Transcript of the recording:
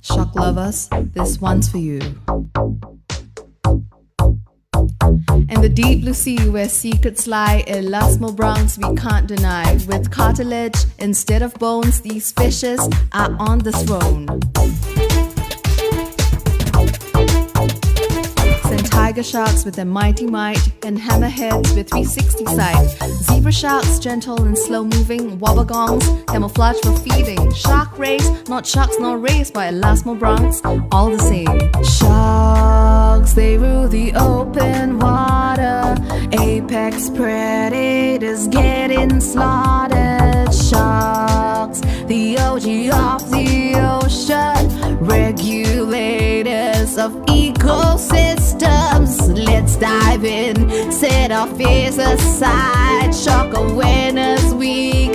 Shark lovers, this one's for you. In the deep blue sea where secrets lie, elasmo bronze we can't deny. With cartilage instead of bones, these fishes are on the throne. Send tiger sharks with their mighty might, and hammerheads with 360 sight. Zebra sharks, gentle and slow moving. Wobbegongs, camouflage for feeding. Shark race, not sharks nor raised by elasmo bronze, all the same. Sharks, they rule the open water. Apex predators getting slaughtered. Sharks, the OG of the ocean, regulators of ecosystems. Let's dive in, set our fears aside. Shark Awareness Week.